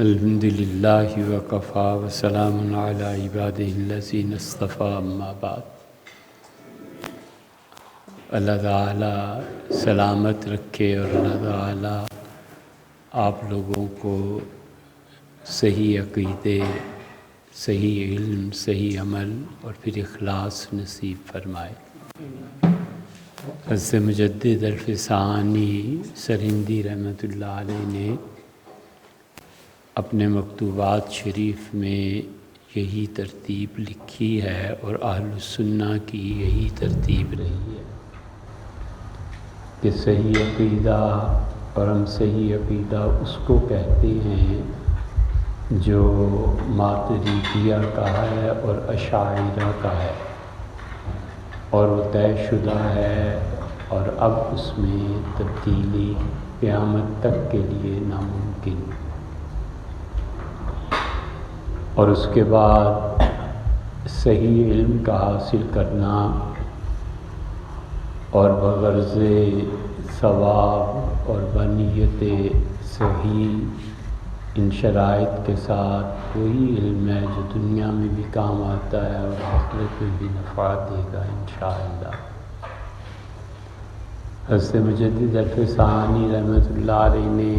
الحمدللہ وکفا وسلام علی عبادہ الذین اصطفیٰ اما بعد۔ اللہ تعالیٰ سلامت رکھے اور اللہ تعالیٰ آپ لوگوں کو صحیح عقیدے، صحیح علم، صحیح عمل اور پھر اخلاص نصیب فرمائے۔ حضرت مجدد الفسانی سرہندی رحمۃ اللہ علیہ نے اپنے مکتوبات شریف میں یہی ترتیب لکھی ہے اور اہل السنہ کی یہی ترتیب رہی ہے کہ صحیح عقیدہ، اور ہم صحیح عقیدہ اس کو کہتے ہیں جو ماتریدیہ کا ہے اور اشاعرہ کا ہے، اور وہ طے شدہ ہے اور اب اس میں تبدیلی قیامت تک کے لیے ناممکن۔ اور اس کے بعد صحیح علم کا حاصل کرنا اور بغرض ثواب اور بنیت صحیح ان شرائط کے ساتھ وہی علم ہے جو دنیا میں بھی کام آتا ہے اور آخرت میں بھی نفع دے گا انشاءاللہ۔ حضرت مجدد الفسانی رحمۃ اللہ علیہ نے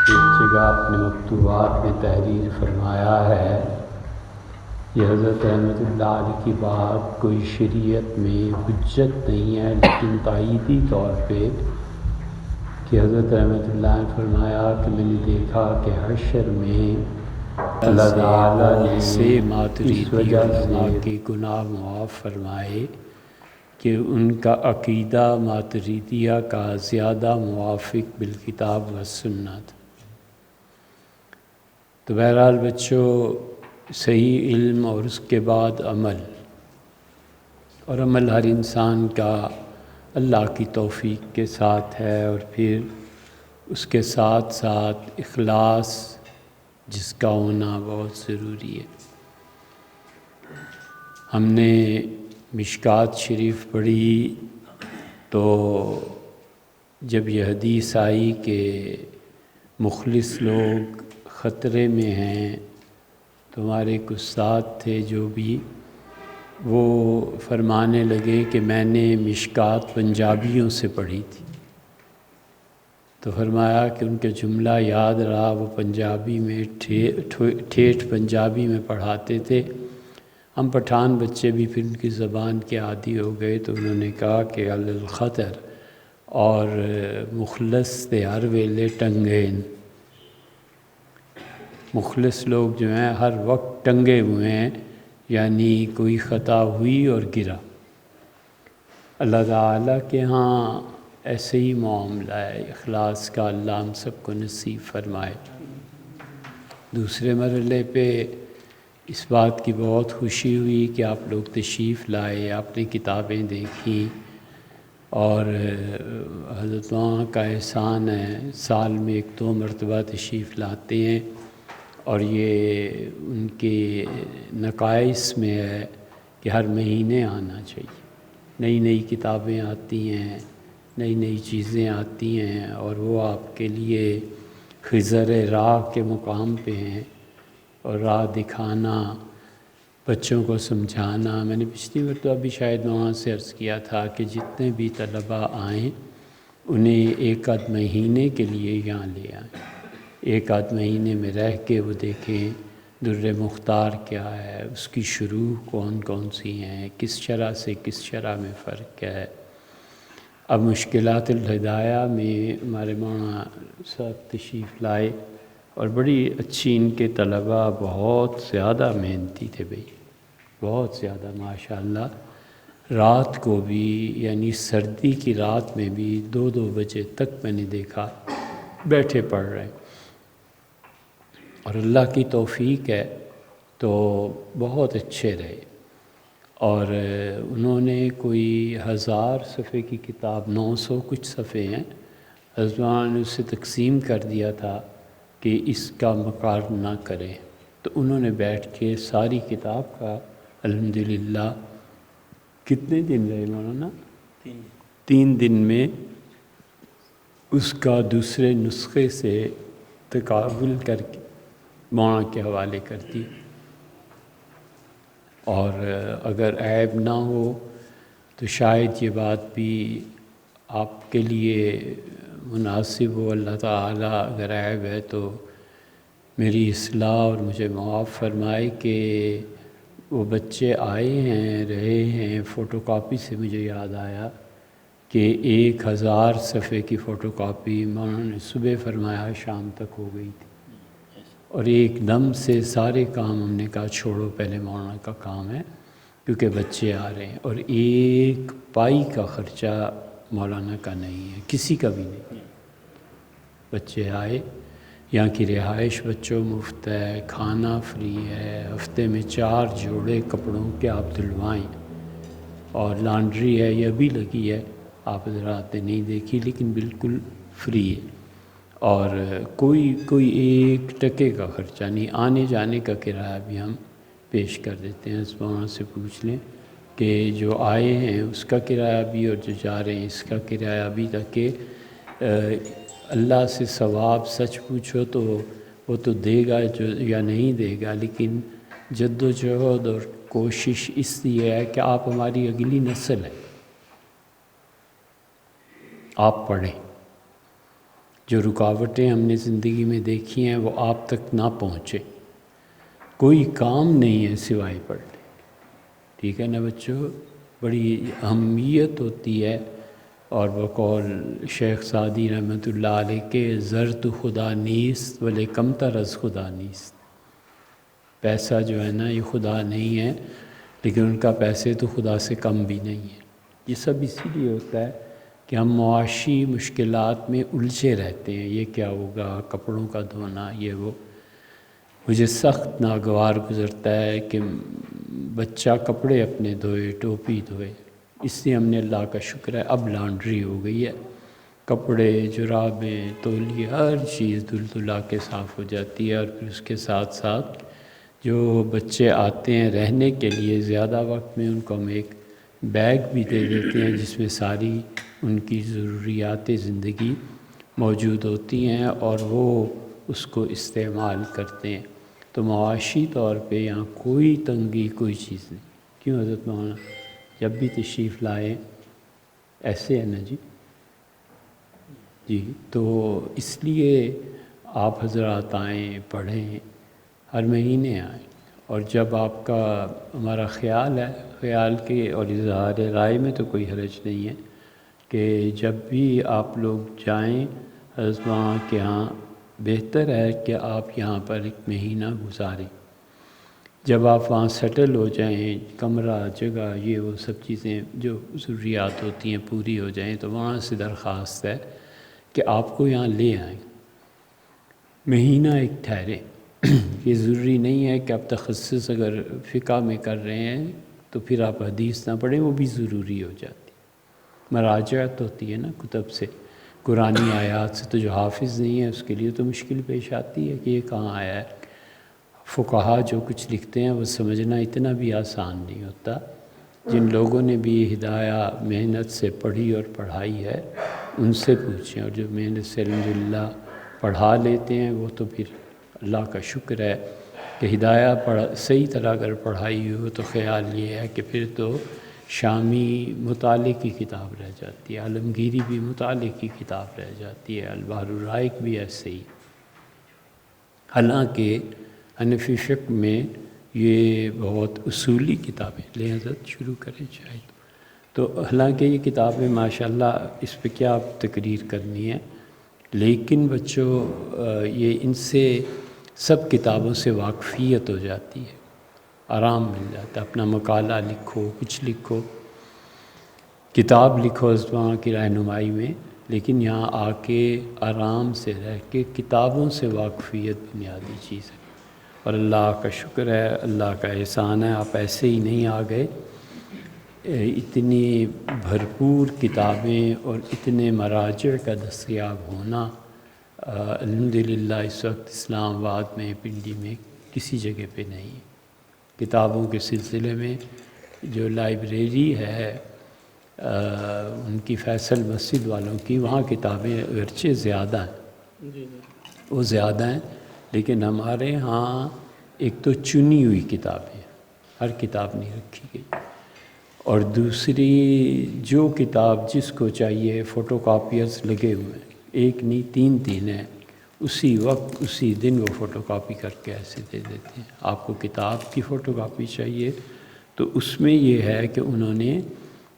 ایک جگہ اپنے مکتوبات میں تحریر فرمایا ہے، یہ حضرت رحمۃ اللہ علیہ کی بات کوئی شریعت میں حجت نہیں ہے، لیکن تائیدی طور پہ کہ حضرت رحمۃ اللہ نے فرمایا کہ میں نے دیکھا کہ حشر میں اللہ تعالیٰ نے سے ماتریدی علماء کے گناہ معاف فرمائے کہ ان کا عقیدہ ماتریدیہ کا زیادہ موافق بالکتاب و سنت۔ تو بہرحال بچوں، صحیح علم اور اس کے بعد عمل، اور عمل ہر انسان کا اللہ کی توفیق کے ساتھ ہے، اور پھر اس کے ساتھ ساتھ اخلاص جس کا ہونا بہت ضروری ہے۔ ہم نے مشکوٰۃ شریف پڑھی تو جب یہ حدیث آئی کہ مخلص لوگ خطرے میں ہیں، تو ہمارے ایک استاد تھے جو بھی وہ فرمانے لگے کہ میں نے مشکوٰۃ پنجابیوں سے پڑھی تھی، تو فرمایا کہ ان کے جملہ یاد رہا، وہ پنجابی میں ٹھیٹھ پنجابی میں پڑھاتے تھے۔ ہم پٹھان بچے بھی پھر ان کی زبان کے عادی ہو گئے، تو انہوں نے کہا کہ الخطر اور مخلص تے ہر ویلے ٹنگین، مخلص لوگ جو ہیں ہر وقت ٹنگے ہوئے ہیں، یعنی کوئی خطا ہوئی اور گرا۔ اللہ تعالیٰ کے ہاں ایسے ہی معاملہ ہے اخلاص کا، اللہ ہم سب کو نصیب فرمائے۔ دوسرے مرحلے پہ اس بات کی بہت خوشی ہوئی کہ آپ لوگ تشریف لائے، آپ نے کتابیں دیکھیں، اور حضرت وہاں کا احسان ہے، سال میں 1-2 مرتبہ تشریف لاتے ہیں، اور یہ ان کے نقائص میں ہے کہ ہر مہینے آنا چاہیے۔ نئی نئی کتابیں آتی ہیں، نئی نئی چیزیں آتی ہیں، اور وہ آپ کے لیے خضر راہ کے مقام پہ ہیں، اور راہ دکھانا، بچوں کو سمجھانا۔ میں نے پچھلی مرتبہ بھی شاید وہاں سے عرض کیا تھا کہ جتنے بھی طلباء آئیں انہیں 1-8 مہینے کے لیے یہاں لے آئیں، 1-8 مہینے میں رہ کے وہ دیکھیں در مختار کیا ہے، اس کی شروع کون کون سی ہیں، کس شرح سے کس شرح میں فرق کیا ہے۔ اب مشکلات الہدایہ میں ہمارے مولانا صاحب تشریف لائے، اور بڑی اچھی ان کے طلباء بہت زیادہ محنتی تھے بھائی، بہت زیادہ ماشاءاللہ۔ رات کو بھی، یعنی سردی کی رات میں بھی 2-2 بجے تک میں نے دیکھا بیٹھے پڑھ رہے ہیں، اور اللہ کی توفیق ہے تو بہت اچھے رہے۔ اور انہوں نے کوئی 1000 صفحے کی کتاب، 900 کچھ صفحے ہیں، حضرت نے اسے تقسیم کر دیا تھا کہ اس کا مقارنہ کریں، تو انہوں نے بیٹھ کے ساری کتاب کا الحمدللہ کتنے دن رہے مولانا؟ 3 دن میں اس کا دوسرے نسخے سے تقابل کر کے مولانا کے حوالے کرتی ہے، اور اگر عیب نہ ہو تو شاید یہ بات بھی آپ کے لیے مناسب ہو۔ اللہ تعالیٰ اگر عیب ہے تو میری اصلاح اور مجھے معاف فرمائے کہ وہ بچے آئے ہیں، رہے ہیں، فوٹو کاپی سے مجھے یاد آیا کہ 1000 صفحے کی فوٹو کاپی مولانا نے صبح فرمایا شام تک ہو گئی تھی، اور ایک دم سے سارے کام ہم نے کہا چھوڑو، پہلے مولانا کا کام ہے کیونکہ بچے آ رہے ہیں، اور ایک پائی کا خرچہ مولانا کا نہیں ہے، کسی کا بھی نہیں۔ بچے آئے، یہاں کی رہائش بچوں مفت ہے، کھانا فری ہے، ہفتے میں 4 جوڑے کپڑوں کے آپ دھلوائیں، اور لانڈری ہے، یہ بھی لگی ہے، آپ حضرات نے نہیں دیکھی لیکن بالکل فری ہے، اور کوئی 1 ٹکے کا خرچہ نہیں۔ آنے جانے کا کرایہ بھی ہم پیش کر دیتے ہیں، اس مولانا سے پوچھ لیں کہ جو آئے ہیں اس کا کرایہ بھی اور جو جا رہے ہیں اس کا کرایہ بھی، تاکہ اللہ سے ثواب سچ پوچھو تو وہ تو دے گا جو یا نہیں دے گا، لیکن جد و جہد اور کوشش اس لیے ہے کہ آپ ہماری اگلی نسل ہے، آپ پڑھیں۔ جو رکاوٹیں ہم نے زندگی میں دیکھی ہیں وہ آپ تک نہ پہنچے، کوئی کام نہیں ہے سوائے پڑھنے، ٹھیک ہے نا بچوں؟ بڑی اہمیت ہوتی ہے، اور بقول شیخ سعدی رحمۃ اللہ علیہ کے زر تو خدا نیست ولے کم تر از خدا نیست، پیسہ جو ہے نا یہ خدا نہیں ہے، لیکن ان کا پیسے تو خدا سے کم بھی نہیں ہے۔ یہ سب اسی لیے ہوتا ہے کہ ہم معاشی مشکلات میں الجھے رہتے ہیں، یہ کیا ہوگا، کپڑوں کا دھونا، یہ وہ۔ مجھے سخت ناگوار گزرتا ہے کہ بچہ کپڑے اپنے دھوئے، ٹوپی دھوئے، اس لیے ہم نے اللہ کا شکر ہے اب لانڈری ہو گئی ہے، کپڑے، جرابیں، تولیے، ہر چیز دھل دھلا کے صاف ہو جاتی ہے، اور پھر اس کے ساتھ ساتھ جو بچے آتے ہیں رہنے کے لیے زیادہ وقت میں ان کو ہم ایک بیگ بھی دے دیتے ہیں جس میں ساری ان کی ضروریات زندگی موجود ہوتی ہیں، اور وہ اس کو استعمال کرتے ہیں۔ تو معاشی طور پہ یہاں کوئی تنگی، کوئی چیز نہیں۔ کیوں حضرت مولانا جب بھی تشریف لائیں ایسے ہے نا جی؟ جی، تو اس لیے آپ حضرات آئیں، پڑھیں، ہر مہینے آئیں، اور جب آپ کا ہمارا خیال ہے، خیال کے اور اظہار رائے میں تو کوئی حرج نہیں ہے کہ جب بھی آپ لوگ جائیں حضرت مولانا کے ہاں، بہتر ہے کہ آپ یہاں پر 1 مہینہ گزاریں۔ جب آپ وہاں سیٹل ہو جائیں، کمرہ، جگہ، یہ وہ سب چیزیں جو ضروریات ہوتی ہیں پوری ہو جائیں، تو وہاں سے درخواست ہے کہ آپ کو یہاں لے آئیں، مہینہ 1 ٹھہریں۔ یہ ضروری نہیں ہے کہ آپ تخصص اگر فقہ میں کر رہے ہیں تو پھر آپ حدیث نہ پڑھیں، وہ بھی ضروری ہو جاتی ہے، مراجعت ہوتی ہے نا کتب سے، قرآنی آیات سے، تو جو حافظ نہیں ہے اس کے لیے تو مشکل پیش آتی ہے کہ یہ کہاں آیا ہے۔ فقہا جو کچھ لکھتے ہیں وہ سمجھنا اتنا بھی آسان نہیں ہوتا، جن لوگوں نے بھی یہ ہدایہ محنت سے پڑھی اور پڑھائی ہے ان سے پوچھیں، اور جو محنت سے الحمدللہ پڑھا لیتے ہیں وہ تو پھر اللہ کا شکر ہے کہ ہدایہ صحیح طرح اگر پڑھائی ہو تو خیال یہ ہے کہ پھر تو شامی مطالعے کی کتاب رہ جاتی ہے، عالمگیری بھی مطالعے کی کتاب رہ جاتی ہے، البحر الرائق بھی ایسے ہی۔ حالانکہ حنفی فقہ میں یہ بہت اصولی کتابیں، لے حضرت شروع کریں شاید، تو حالانکہ یہ کتابیں ماشاءاللہ اس پہ کیا تقریر کرنی ہے، لیکن بچوں یہ ان سے سب کتابوں سے واقفیت ہو جاتی ہے، آرام مل جاتا ہے، اپنا مقالہ لکھو، کچھ لکھو، کتاب لکھو حضرت مولانا کی رہنمائی میں، لیکن یہاں آ کے آرام سے رہ کے کتابوں سے واقفیت بنیادی چیز ہے، اور اللہ کا شکر ہے، اللہ کا احسان ہے، آپ ایسے ہی نہیں آ گئے، اتنی بھرپور کتابیں اور اتنے مراجع کا دستیاب ہونا الحمدللہ اس وقت اسلام آباد میں، پنڈی میں کسی جگہ پہ نہیں۔ کتابوں کے سلسلے میں جو لائبریری ہے ان کی فیصل مسجد والوں کی، وہاں کتابیں اگرچہ زیادہ ہیں، وہ زیادہ ہیں، لیکن ہمارے ہاں ایک تو چنی ہوئی کتابیں، ہر کتاب نہیں رکھی گئی، اور دوسری جو کتاب جس کو چاہیے فوٹو کاپیرز لگے ہوئے ہیں، ایک نہیں تین تین ہیں، اسی وقت اسی دن وہ فوٹو کاپی کر کے ایسے دے دیتے ہیں۔ آپ کو کتاب کی فوٹو کاپی چاہیے تو اس میں یہ ہے کہ انہوں نے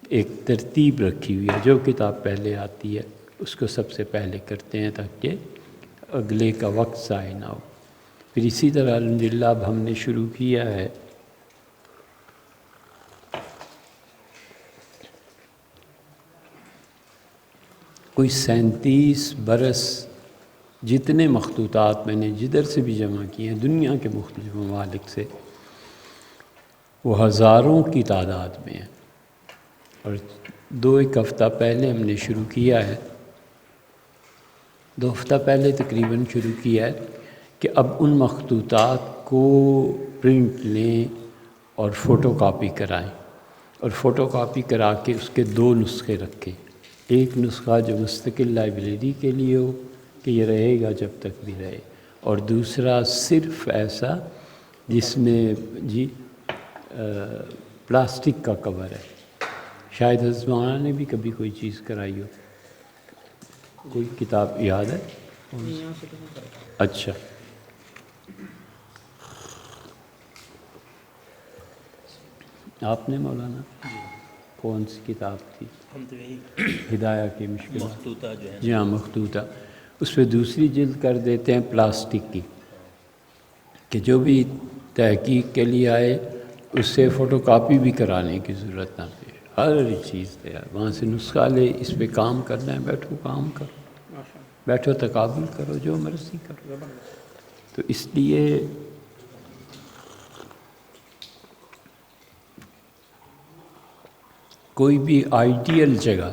ایک ترتیب رکھی ہوئی ہے، جو کتاب پہلے آتی ہے اس کو سب سے پہلے کرتے ہیں تاکہ اگلے کا وقت ضائع نہ ہو۔ پھر اسی طرح الحمدللہ اب ہم نے شروع کیا ہے کوئی 37 برس جتنے مخطوطات میں نے جدھر سے بھی جمع کیے ہیں دنیا کے مختلف ممالک سے، وہ ہزاروں کی تعداد میں ہیں، اور 2-1 ہفتہ پہلے ہم نے شروع کیا ہے، 2 ہفتہ پہلے تقریباً شروع کیا ہے کہ اب ان مخطوطات کو پرنٹ لیں اور فوٹو کاپی کرائیں، اور فوٹو کاپی کرا کے اس کے 2 نسخے رکھیں، ایک نسخہ جو مستقل لائبریری کے لیے ہو کہ یہ رہے گا جب تک بھی رہے، اور دوسرا صرف ایسا جس میں پلاسٹک کا کور ہے۔ شاید حضرت نے بھی کبھی کوئی چیز کرائی ہو، کوئی کتاب یاد ہے؟ اچھا، آپ نے مولانا کون سی کتاب تھی؟ ہدایہ کی مشکل مخطوطہ جو ہے، جی ہاں مخطوطہ، اس پہ دوسری جلد کر دیتے ہیں پلاسٹک کی، کہ جو بھی تحقیق کے لیے آئے اس سے فوٹو کاپی بھی کرانے کی ضرورت نہ پڑے، ہر چیز تیار، وہاں سے نسخہ لے، اس پہ کام کرنا ہے بیٹھو کام کرو، بیٹھو تقابل کرو، جو مرضی کرو۔ تو اس لیے کوئی بھی آئیڈیل جگہ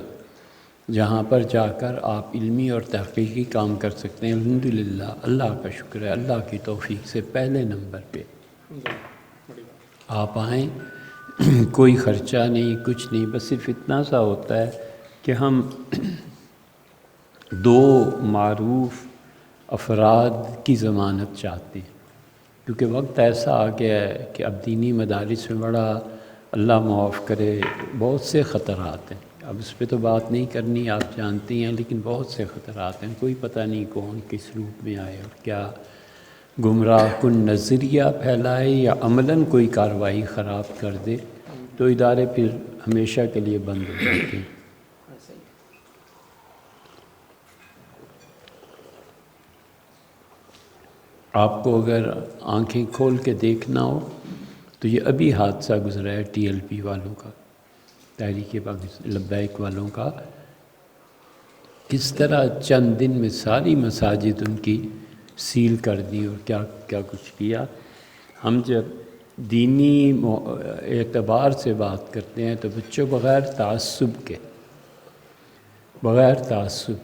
جہاں پر جا کر آپ علمی اور تحقیقی کام کر سکتے ہیں، الحمدللہ اللہ کا شکر ہے، اللہ کی توفیق سے پہلے نمبر پہ آپ آئیں، کوئی خرچہ نہیں، کچھ نہیں، بس صرف اتنا سا ہوتا ہے کہ ہم 2 معروف افراد کی ضمانت چاہتے ہیں، کیونکہ وقت ایسا آ گیا ہے کہ اب دینی مدارس میں بڑا اللہ معاف کرے بہت سے خطرات ہیں، اب اس پہ تو بات نہیں کرنی، آپ جانتی ہیں، لیکن بہت سے خطرات ہیں، کوئی پتہ نہیں کون کس روپ میں آئے اور کیا گمراہ کن نظریہ پھیلائے یا عملاً کوئی کارروائی خراب کر دے، تو ادارے پھر ہمیشہ کے لیے بند ہو جاتے ہیں۔ آپ کو اگر آنکھیں کھول کے دیکھنا ہو تو یہ ابھی حادثہ گزرا ہے TLP والوں کا، تحریک پاکستان لبیک والوں کا، کس طرح چند دن میں ساری مساجد ان کی سیل کر دی اور کیا کیا کچھ کیا۔ ہم جب دینی اعتبار سے بات کرتے ہیں تو بچوں بغیر تعصب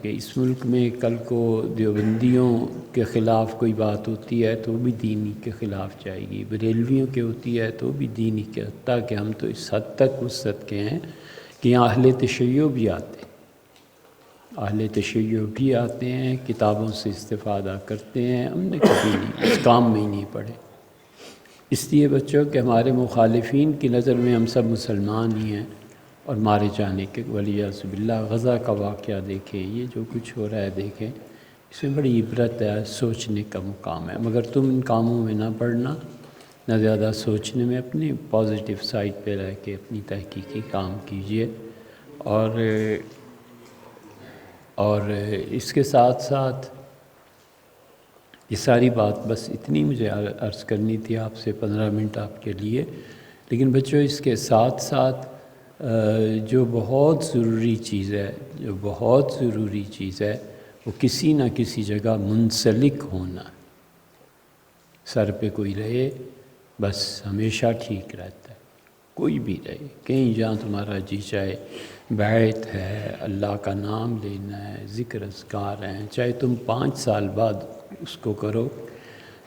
کے اس ملک میں کل کو دیوبندیوں کے خلاف کوئی بات ہوتی ہے تو وہ بھی دینی کے خلاف جائے گی، بریلویوں کے ہوتی ہے تو بھی دینی کے، حتیٰ کہ ہم تو اس حد تک وسعت کے ہیں کہ یہاں اہل تشیع بھی آتے ہیں، اہل تشیع بھی آتے ہیں، کتابوں سے استفادہ کرتے ہیں، ہم نے کبھی نہیں اس کام میں ہی نہیں پڑھے۔ اس لیے بچوں کہ ہمارے مخالفین کی نظر میں ہم سب مسلمان ہی ہیں اور مارے جانے کے، ولیعذ باللہ غزہ کا واقعہ دیکھیں، یہ جو کچھ ہو رہا ہے دیکھیں، اس میں بڑی عبرت ہے، سوچنے کا مقام ہے، مگر تم ان کاموں میں نہ پڑنا، نہ زیادہ سوچنے میں، اپنی پازیٹیو سائٹ پہ رہ کے اپنی تحقیقی کام کیجئے، اور اس کے ساتھ ساتھ یہ ساری بات بس اتنی مجھے عرض کرنی تھی آپ سے 15 منٹ آپ کے لیے، لیکن بچوں اس کے ساتھ ساتھ جو بہت ضروری چیز ہے وہ کسی نہ کسی جگہ منسلک ہونا، سر پہ کوئی رہے بس ہمیشہ ٹھیک رہتا ہے، کوئی بھی رہے، کہیں جہاں تمہارا جی چاہے، بیعت ہے، اللہ کا نام لینا ہے، ذکر اذکار ہیں، چاہے تم 5 سال بعد اس کو کرو،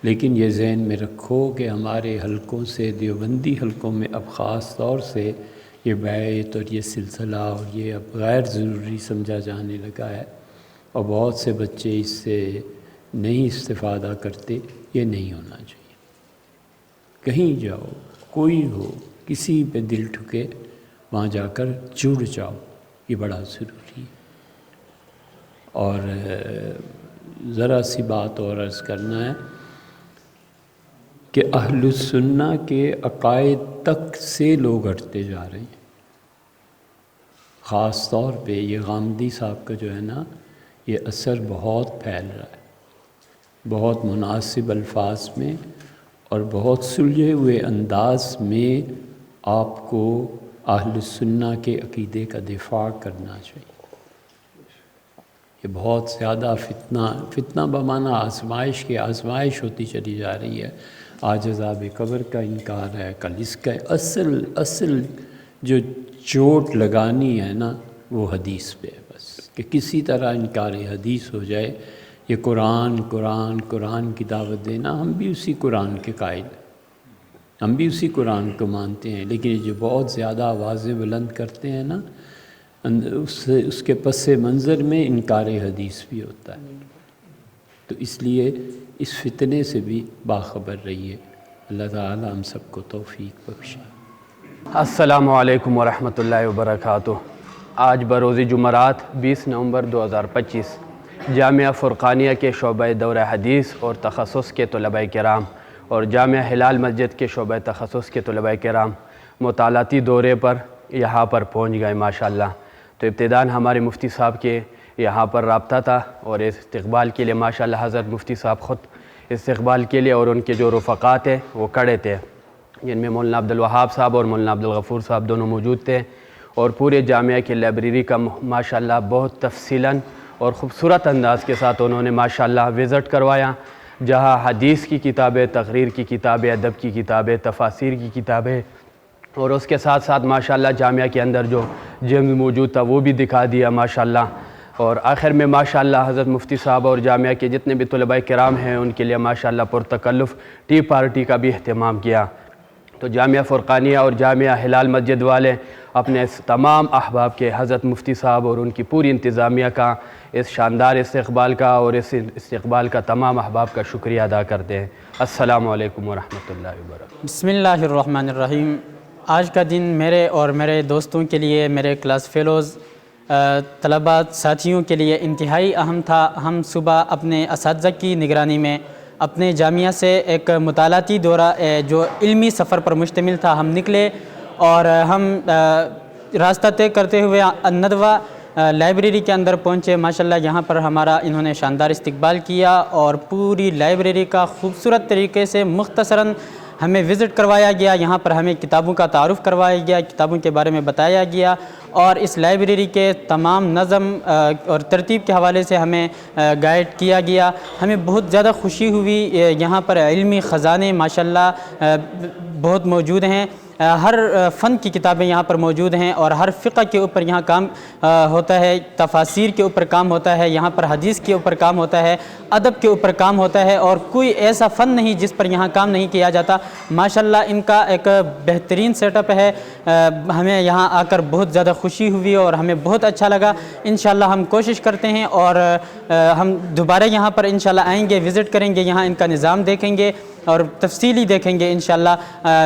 لیکن یہ ذہن میں رکھو کہ ہمارے حلقوں سے، دیوبندی حلقوں میں اب خاص طور سے یہ بیعت اور یہ سلسلہ اور یہ اب غیر ضروری سمجھا جانے لگا ہے، اور بہت سے بچے اس سے نہیں استفادہ کرتے، یہ نہیں ہونا چاہیے۔ کہیں جاؤ، کوئی ہو، کسی پہ دل ٹھکے، وہاں جا کر جڑ جاؤ، یہ بڑا ضروری ہے۔ اور ذرا سی بات اور عرض کرنا ہے کہ اہل السنہ کے عقائد تک سے لوگ ہٹتے جا رہے ہیں۔ خاص طور پہ یہ غامدی صاحب کا جو ہے نا، یہ اثر بہت پھیل رہا ہے، بہت مناسب الفاظ میں اور بہت سلجھے ہوئے انداز میں آپ کو اہل السنہ کے عقیدے کا دفاع کرنا چاہیے۔ یہ بہت زیادہ فتنہ بمعنی آزمائش کی آزمائش ہوتی چلی جا رہی ہے۔ آج عذاب قبر کا انکار ہے، کل اس کا اصل جو چوٹ لگانی ہے نا، وہ حدیث پہ ہے بس، کہ کسی طرح انکار حدیث ہو جائے۔ یہ قرآن کی دعوت دینا، ہم بھی اسی قرآن کے قائل ہیں، ہم بھی اسی قرآن کو مانتے ہیں، لیکن یہ جو بہت زیادہ آوازیں بلند کرتے ہیں نا، اس کے پس منظر میں انکار حدیث بھی ہوتا ہے۔ تو اس لیے اس فتنے سے بھی باخبر رہیے۔ اللہ تعالی ہم سب کو توفیق بخشے۔ السلام علیکم ورحمۃ اللہ وبرکاتہ۔ آج بروز جمعرات 20 نومبر 2025 جامعہ فرقانیہ کے شعبہ دورہ حدیث اور تخصص کے طلباء کرام اور جامعہ ہلال مسجد کے شعبہ تخصص کے طلباء کرام مطالعاتی دورے پر یہاں پر پہنچ گئے ماشاءاللہ۔ تو ابتداً ہمارے مفتی صاحب کے یہاں پر رابطہ تھا اور اس استقبال کے لیے ماشاءاللہ حضرت مفتی صاحب خود استقبال کے لیے اور ان کے جو رفقات ہیں وہ کھڑے تھے، جن میں مولانا عبدالوہاب صاحب اور مولانا عبدالغفور صاحب دونوں موجود تھے، اور پورے جامعہ کی لائبریری کا ماشاءاللہ بہت تفصیلاً اور خوبصورت انداز کے ساتھ انہوں نے ماشاءاللہ وزٹ کروایا، جہاں حدیث کی کتابیں، تقریر کی کتابیں، ادب کی کتابیں، تفاسیر کی کتابیں، اور اس کے ساتھ ساتھ ماشاءاللہ جامعہ کے اندر جو جم موجود تھا وہ بھی دکھا دیا ماشاءاللہ۔ اور آخر میں ماشاءاللہ حضرت مفتی صاحب اور جامعہ کے جتنے بھی طلباء کرام ہیں ان کے لیے ماشاءاللہ پرتکلف ٹی پارٹی کا بھی اہتمام کیا۔ تو جامعہ فرقانیہ اور جامعہ ہلال مسجد والے اپنے تمام احباب کے حضرت مفتی صاحب اور ان کی پوری انتظامیہ کا اس شاندار استقبال کا اور اس استقبال کا تمام احباب کا شکریہ ادا کرتے ہیں۔ السلام علیکم ورحمۃ اللہ وبرکاتہ۔ بسم اللہ الرحمن الرحیم۔ آج کا دن میرے اور میرے دوستوں کے لیے، میرے کلاس فیلوز، طلباء ساتھیوں کے لیے انتہائی اہم تھا۔ ہم صبح اپنے اساتذہ کی نگرانی میں اپنے جامعہ سے ایک مطالعاتی دورہ جو علمی سفر پر مشتمل تھا ہم نکلے، اور ہم راستہ طے کرتے ہوئے الندوہ لائبریری کے اندر پہنچے۔ ماشاءاللہ یہاں پر ہمارا انہوں نے شاندار استقبال کیا اور پوری لائبریری کا خوبصورت طریقے سے مختصراً ہمیں وزٹ کروایا گیا۔ یہاں پر ہمیں کتابوں کا تعارف کروایا گیا، کتابوں کے بارے میں بتایا گیا، اور اس لائبریری کے تمام نظم اور ترتیب کے حوالے سے ہمیں گائیڈ کیا گیا۔ ہمیں بہت زیادہ خوشی ہوئی، یہاں پر علمی خزانے ماشاءاللہ بہت موجود ہیں، ہر فن کی کتابیں یہاں پر موجود ہیں، اور ہر فقہ کے اوپر یہاں کام ہوتا ہے، تفاسیر کے اوپر کام ہوتا ہے، یہاں پر حدیث کے اوپر کام ہوتا ہے، ادب کے اوپر کام ہوتا ہے، اور کوئی ایسا فن نہیں جس پر یہاں کام نہیں کیا جاتا۔ ماشاءاللہ ان کا ایک بہترین سیٹ اپ ہے۔ ہمیں یہاں آ کر بہت زیادہ خوشی ہوئی اور ہمیں بہت اچھا لگا۔ انشاءاللہ ہم کوشش کرتے ہیں اور ہم دوبارہ یہاں پر انشاءاللہ آئیں گے، وزٹ کریں گے، یہاں ان کا نظام دیکھیں گے اور تفصیلی دیکھیں گے انشاءاللہ۔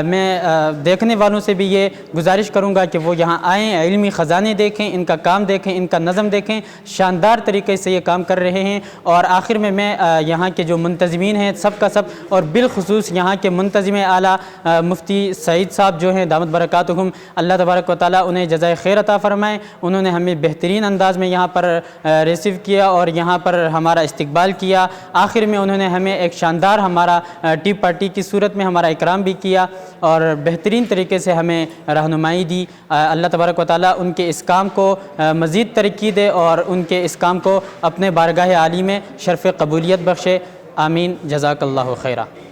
میں دیکھنے والوں سے بھی یہ گزارش کروں گا کہ وہ یہاں آئیں، علمی خزانے دیکھیں، ان کا کام دیکھیں، ان کا نظم دیکھیں، شاندار طریقے سے یہ کام کر رہے ہیں۔ اور آخر میں یہاں کے جو منتظمین ہیں سب کا سب، اور بالخصوص یہاں کے منتظم اعلیٰ مفتی سعید صاحب جو ہیں دامت برکاتہم، اللہ تبارک و تعالیٰ انہیں جزائے خیر عطا فرمائیں، انہوں نے ہمیں بہترین انداز میں یہاں پر ریسیو کیا اور یہاں پر ہمارا استقبال کیا۔ آخر میں انہوں نے ہمیں ایک شاندار ہمارا ٹی پارٹی کی صورت میں ہمارا اکرام بھی کیا اور بہترین طریقے سے ہمیں رہنمائی دی۔ اللہ تبارک و تعالیٰ ان کے اس کام کو مزید ترقی دے اور ان کے اس کام کو اپنے بارگاہ عالی میں شرف قبولیت بخشے۔ آمین، جزاک اللہ خیرہ۔